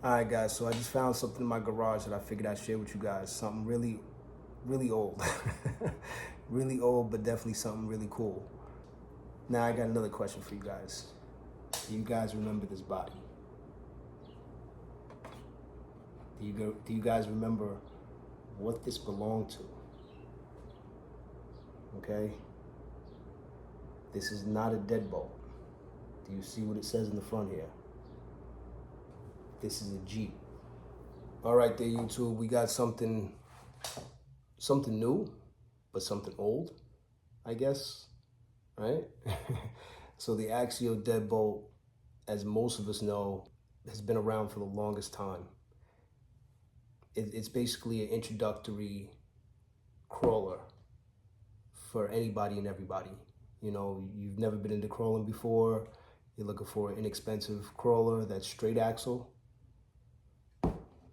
Alright guys, so I just found something in my garage that I figured I'd share with you guys. Something really old. Really old, but definitely something really cool. Now I got another question for you guys. Do you guys remember this body? Do you guys remember what this belonged to? Okay? This is not a deadbolt. Do you see what it says in the front here? This is a Jeep. All right there, YouTube, we got something new, but something old, I guess, right? So the Axial Deadbolt, as most of us know, has been around for the longest time. It's basically an introductory crawler for anybody and everybody. You know, you've never been into crawling before, you're looking for an inexpensive crawler that's straight axle.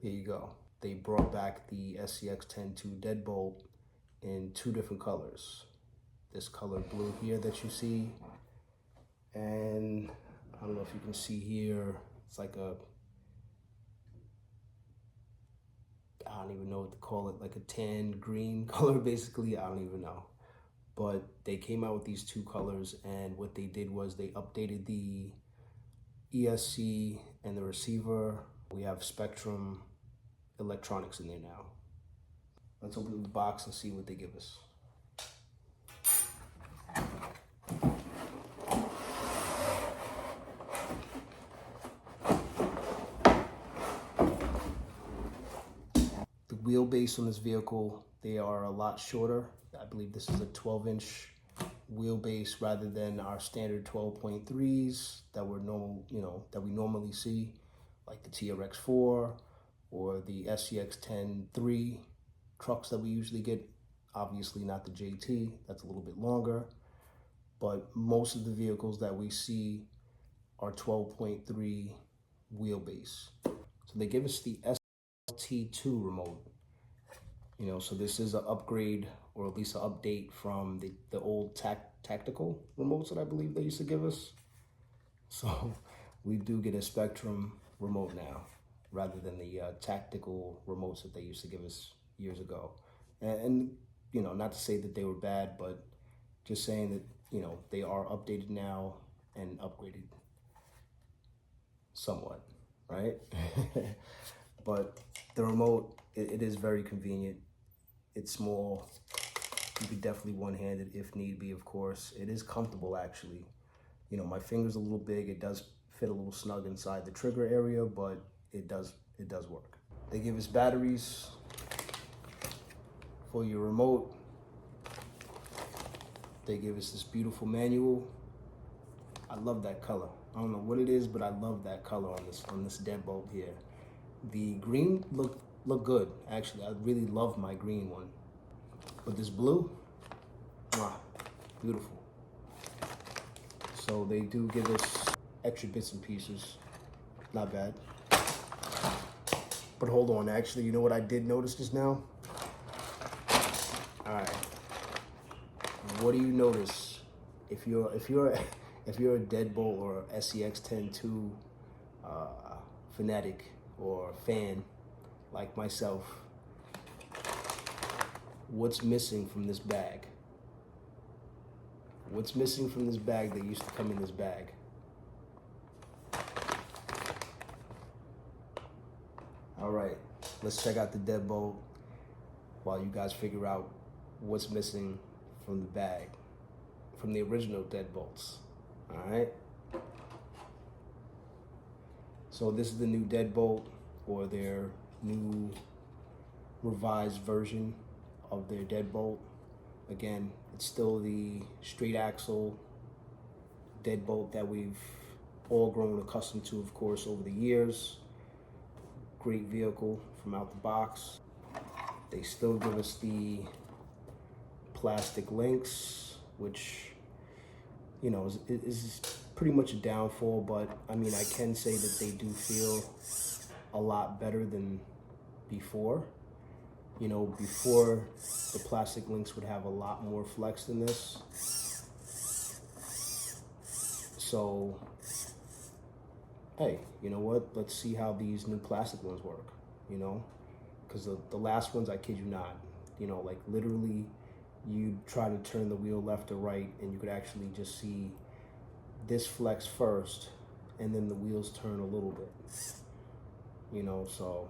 Here you go. They brought back the SCX10 Deadbolt in two different colors. This color blue here that you see, and I don't know if you can see here, it's like a, I don't even know what to call it, like a tan green color basically, I don't even know. But they came out with these two colors, and what they did was they updated the ESC and the receiver. We have Spectrum electronics in there now. Let's open the box and see what they give us. The wheelbase on this vehicle, they are a lot shorter. I believe this is a 12-inch wheelbase rather than our standard 12.3s that we're normal, that we normally see, like the TRX4 or the SCX10 trucks that we usually get. Obviously not the JT, that's a little bit longer, but most of the vehicles that we see are 12.3 wheelbase. So they give us the SCX10 remote. So this is an upgrade, or at least an update from the old tactical remotes that I believe they used to give us. So we do get a Spectrum remote now, rather than the tactical remotes that they used to give us years ago. And not to say that they were bad, but just saying that, they are updated now and upgraded somewhat, right? But the remote, it is very convenient. It's small. You could definitely one-handed if need be, of course. It is comfortable, actually. My finger's a little big. It does fit a little snug inside the trigger area, but it does work. They give us batteries for your remote. They give us this beautiful manual. I love that color. I don't know what it is, but I love that color on this Deadbolt here. The green look good, actually. I really love my green one. But this blue, beautiful. So they do give us extra bits and pieces. Not bad. But hold on, actually, you know what I did notice just now? All right. What do you notice if you're a Deadbolt or SCX10 fanatic or fan like myself? What's missing from this bag? What's missing from this bag that used to come in this bag? All right, let's check out the Deadbolt while you guys figure out what's missing from the bag, from the original Deadbolts. All right. So this is the new Deadbolt, or their new revised version of their Deadbolt. Again, it's still the straight axle Deadbolt that we've all grown accustomed to, of course, over the years. Great vehicle from out the box. They still give us the plastic links, which, is pretty much a downfall, but I mean, I can say that they do feel a lot better than before. Before, the plastic links would have a lot more flex than this. So hey, you know what? Let's see how these new plastic ones work, you know? Because the last ones, I kid you not, you know, like literally you try to turn the wheel left or right and you could actually just see this flex first and then the wheels turn a little bit, you know? So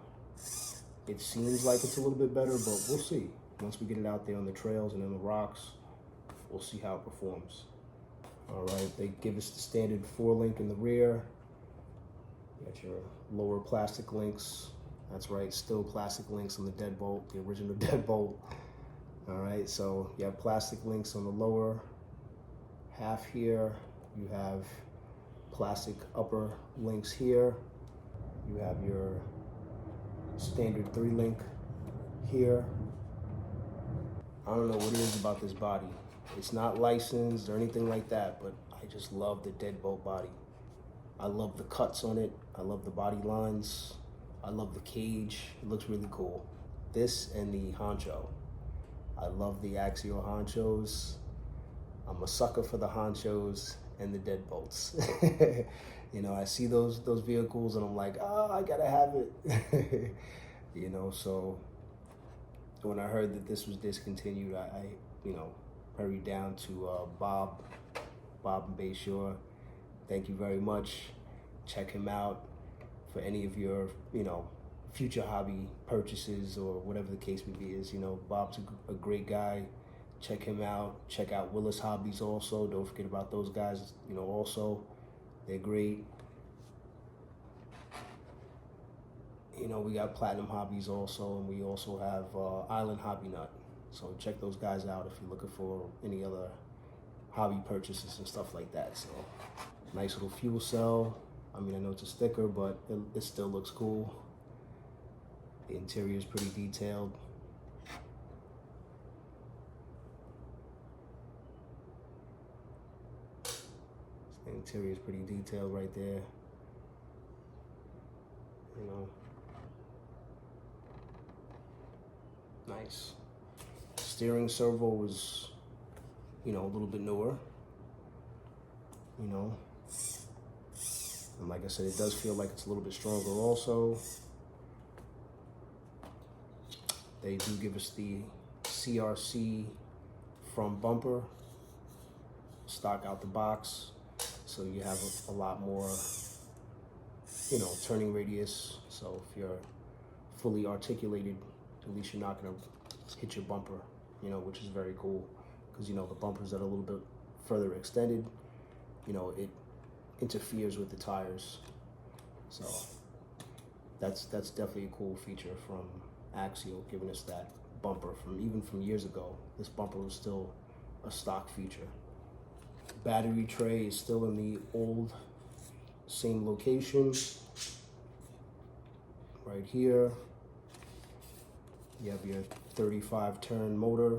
it seems like it's a little bit better, but we'll see. Once we get it out there on the trails and in the rocks, we'll see how it performs. All right, they give us the standard 4-link in the rear. You got your lower plastic links. That's right, still plastic links on the Deadbolt, the original Deadbolt. All right, so you have plastic links on the lower half here. You have plastic upper links here. You have your standard 3-link here. I don't know what it is about this body. It's not licensed or anything like that, but I just love the Deadbolt body. I love the cuts on it. I love the body lines. I love the cage. It looks really cool. This and the honcho. I love the Axial honchos. I'm a sucker for the honchos and the Deadbolts. You know, I see those vehicles and I'm like, oh, I gotta have it. You know, so when I heard that this was discontinued, I you know, hurried down to Bob and Bayshore. Thank you very much. Check him out for any of your, you know, future hobby purchases or whatever the case may be is. You know, Bob's a great guy. Check him out. Check out Willis Hobbies also. Don't forget about those guys, you know, also. They're great. You know, we got Platinum Hobbies also, and we also have Island Hobby Nut. So check those guys out if you're looking for any other hobby purchases and stuff like that. So nice little fuel cell. I mean, I know it's a sticker, but it still looks cool. The interior is pretty detailed. The interior is pretty detailed right there. You know, nice. Steering servo was, you know, a little bit newer, you know. And like I said, it does feel like it's a little bit stronger also. They do give us the CRC front bumper, stock out the box. So you have a lot more, you know, turning radius. So if you're fully articulated, at least you're not gonna hit your bumper, you know, which is very cool. Because, you know, the bumpers that are a little bit further extended, you know, it interferes with the tires. So that's definitely a cool feature from Axial, giving us that bumper even from years ago. This bumper was still a stock feature. Battery tray is still in the old same location. Right here. You have your 35 turn motor.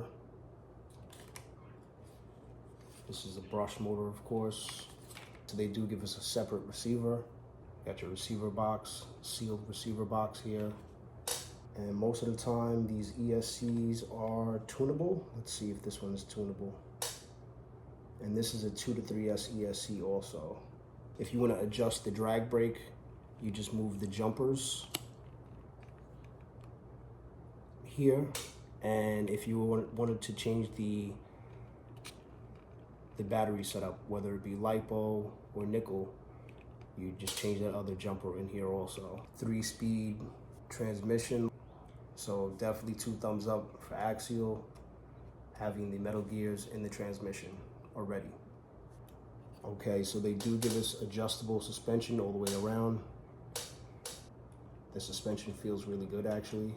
This is a brush motor, of course. So they do give us a separate receiver. Got your receiver box, sealed receiver box here. And most of the time, these ESCs are tunable. Let's see if this one is tunable. And this is a 2 to 3S ESC also. If you want to adjust the drag brake, you just move the jumpers here. And if you wanted to change the battery setup, whether it be LiPo or nickel, you just change that other jumper in here also. 3-speed transmission. So definitely 2 thumbs up for Axial, having the metal gears in the transmission already. Okay, so they do give us adjustable suspension all the way around. The suspension feels really good actually.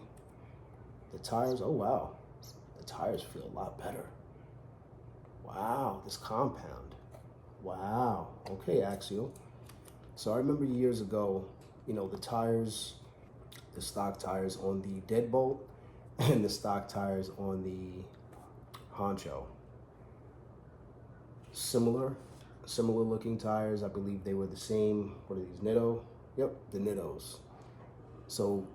The tires, oh wow, the tires feel a lot better. Wow, this compound. Wow, okay, Axial. So I remember years ago, you know, the tires, the stock tires on the Deadbolt and the stock tires on the Honcho. Similar looking tires. I believe they were the same. What are these, Nitto? Yep, the Nittos. So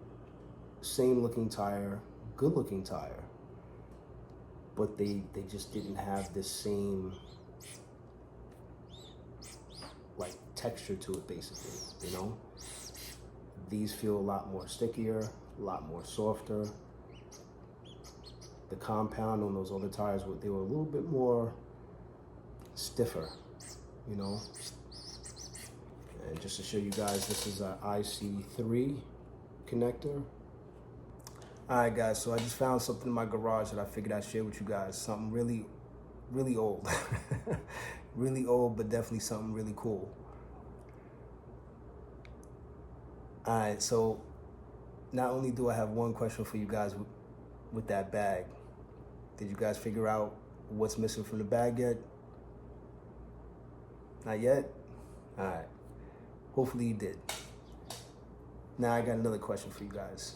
same looking tire, good looking tire, but they just didn't have the same like texture to it, basically, you know? These feel a lot more stickier, a lot more softer. The compound on those other tires, they were a little bit more stiffer, you know? And just to show you guys, this is an IC3 connector. All right, guys, so I just found something in my garage that I figured I'd share with you guys. Something really, really old. Really old, but definitely something really cool. All right, so not only do I have one question for you guys with that bag. Did you guys figure out what's missing from the bag yet? Not yet? All right. Hopefully you did. Now I got another question for you guys.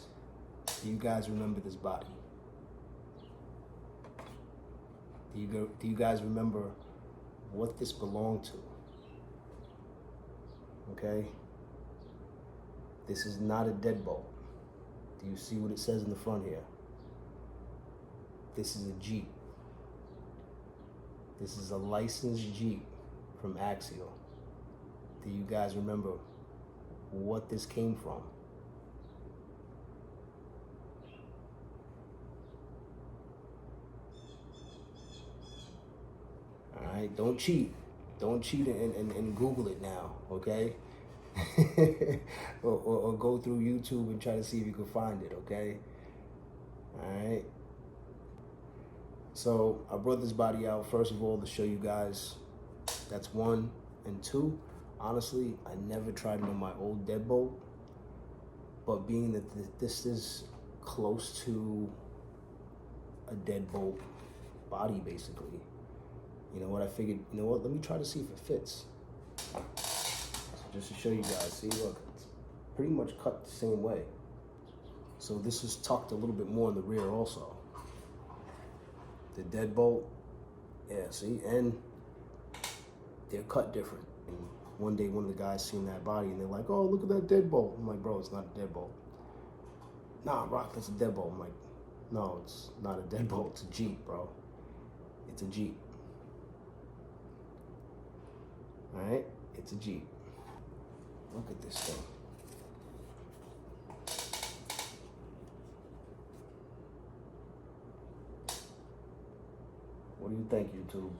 Do you guys remember this body? Do you guys remember what this belonged to? Okay? This is not a Deadbolt. Do you see what it says in the front here? This is a Jeep. This is a licensed Jeep from Axial. Do you guys remember what this came from? All right, don't cheat. Don't cheat and Google it now, okay? or go through YouTube and try to see if you can find it, okay? All right. So I brought this body out, first of all, to show you guys. That's one. And two, honestly, I never tried it on my old Deadbolt, but being that this is close to a Deadbolt body, basically, you know what, I figured, you know what, let me try to see if it fits. So just to show you guys, see, look, it's pretty much cut the same way. So this is tucked a little bit more in the rear also. The Deadbolt, yeah, see, and they're cut different. And one day, one of the guys seen that body, and they're like, "Oh, look at that Deadbolt." I'm like, "Bro, it's not a Deadbolt." Nah, Rock, that's a Deadbolt. I'm like, "No, it's not a Deadbolt. It's a Jeep, bro. It's a Jeep. All right, it's a Jeep. Look at this thing." What do you think, YouTube?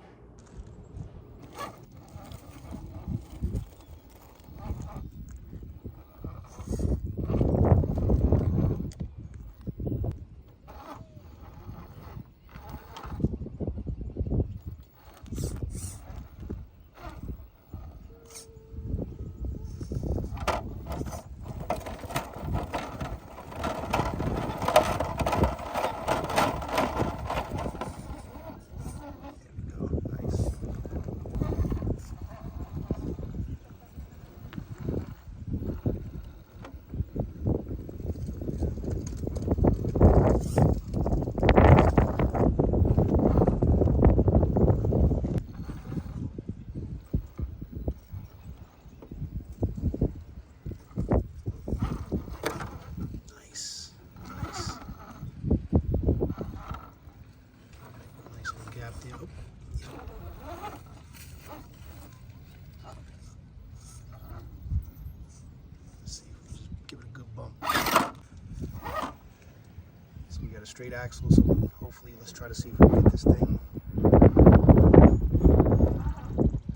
Straight axle, so hopefully let's try to see if we can get this thing.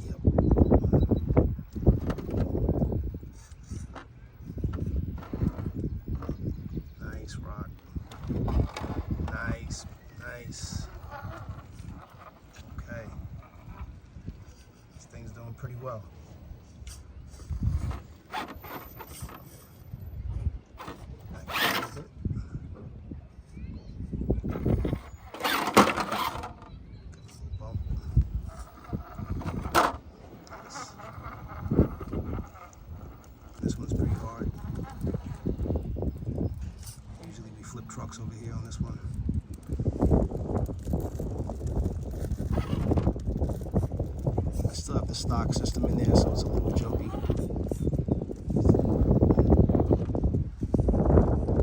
Yep. Nice, Rock. Nice, nice. Okay. This thing's doing pretty well. Trucks over here on this one. I still have the stock system in there, so it's a little jumpy.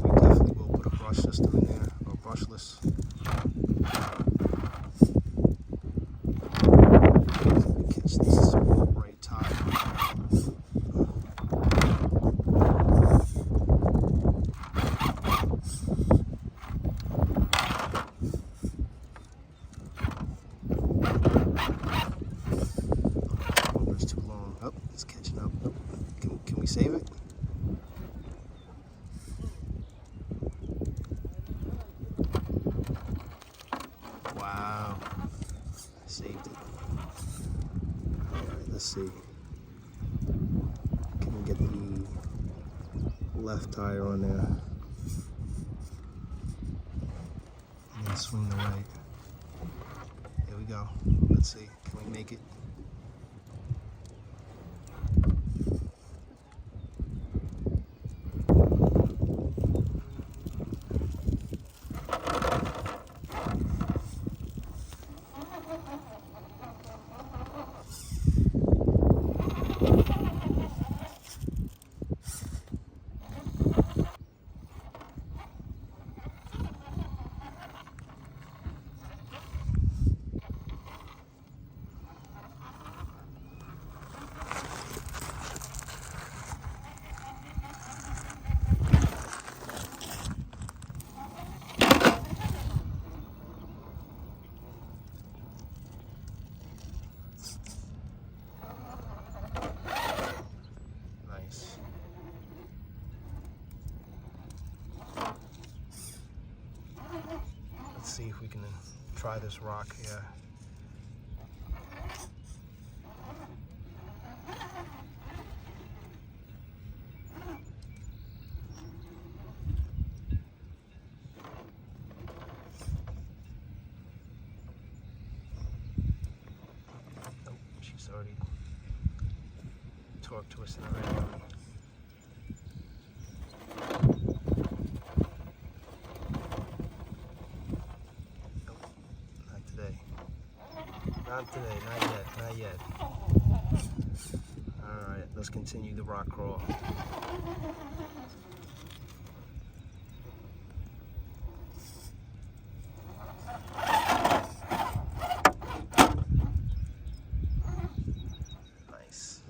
We definitely will put a brush system in there, or brushless. This is a great tire. see. Can we get the left tire on there? And then swing the right. Here we go. Let's see. Can we make it? See if we can try this rock here. Nope, she's already torque twisted already. Not today, not yet. Alright, let's continue the rock crawl. Nice.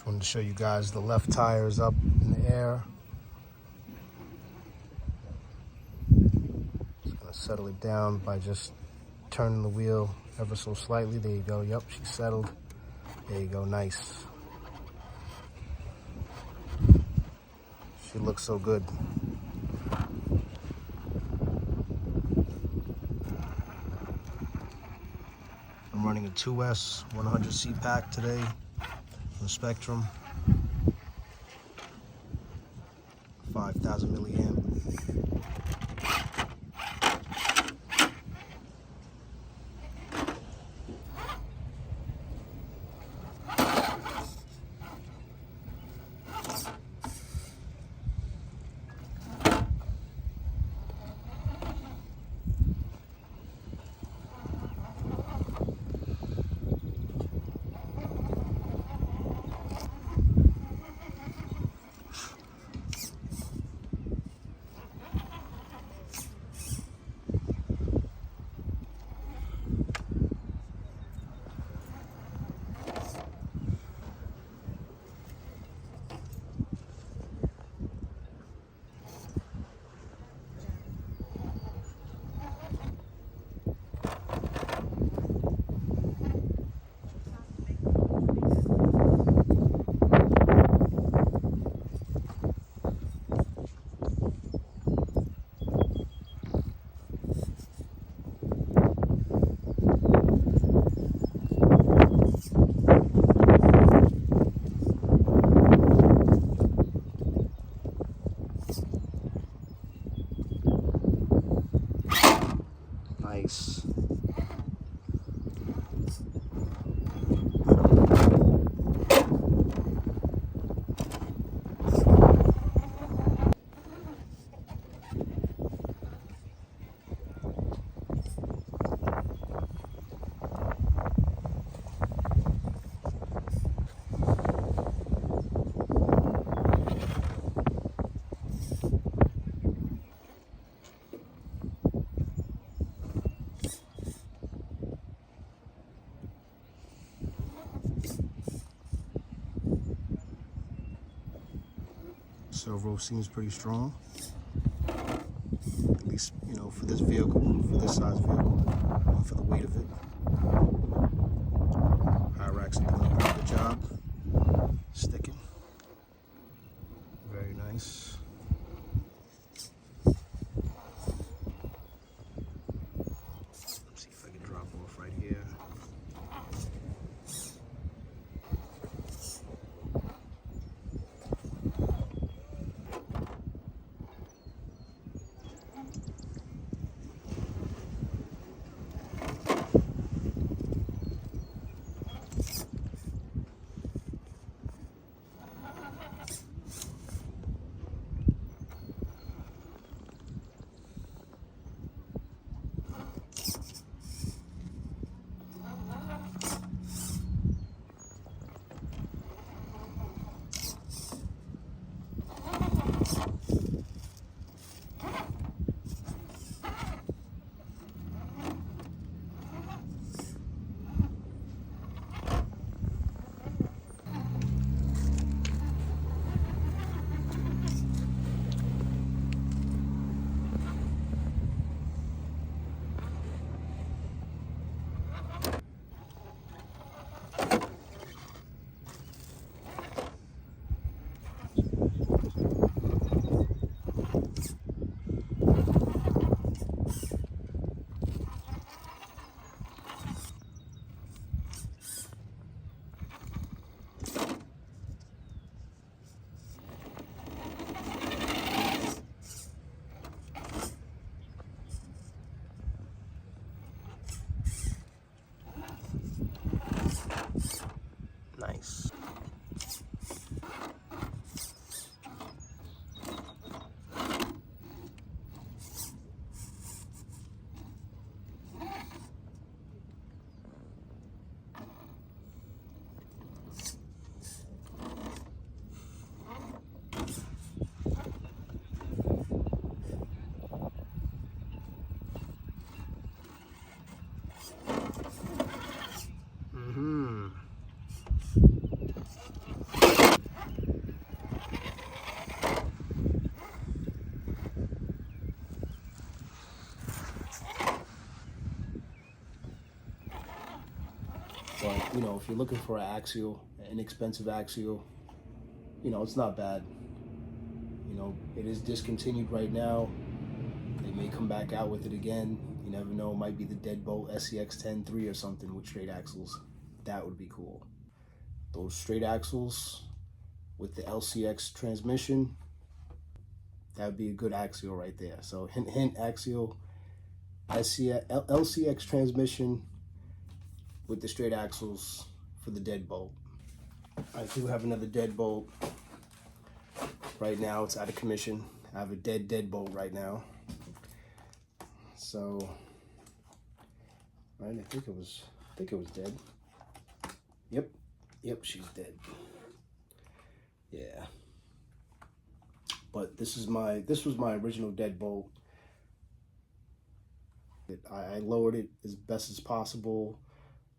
Just wanted to show you guys the left tire is up in the air. Just gonna settle it down by just turning the wheel ever so slightly. There you go. Yep, she's settled. There you go. Nice. She looks so good. I'm running a 2S 100C pack today from Spectrum. 5,000 milliamp. Nice. Servo seems pretty strong, at least, you know, for this vehicle, for this size vehicle, and for the weight of it. High racks are doing a pretty good job sticking. Very nice. Let's see if I can drop off right here. know, if you're looking for an Axial, an inexpensive Axial, you know, it's not bad. You know, it is discontinued right now. They may come back out with it again. You never know, it might be the Deadbolt SCX10 3 or something with straight axles. That would be cool. Those straight axles with the LCX transmission, that would be a good Axial right there. So hint, hint, Axial, LCX transmission with the straight axles for the Deadbolt. I do have another Deadbolt. Right now it's out of commission. I have a Deadbolt right now. So, right, I think it was dead. Yep, she's dead. Yeah. But this was my original Deadbolt. I lowered it as best as possible.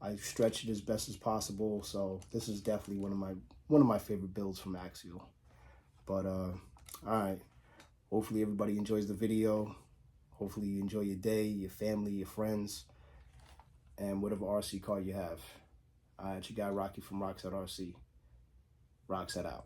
I stretched it as best as possible. So this is definitely one of my favorite builds from Axial. But all right. Hopefully everybody enjoys the video. Hopefully you enjoy your day, your family, your friends, and whatever RC car you have. All right, you got Rocky from Rockset RC. Rockset out.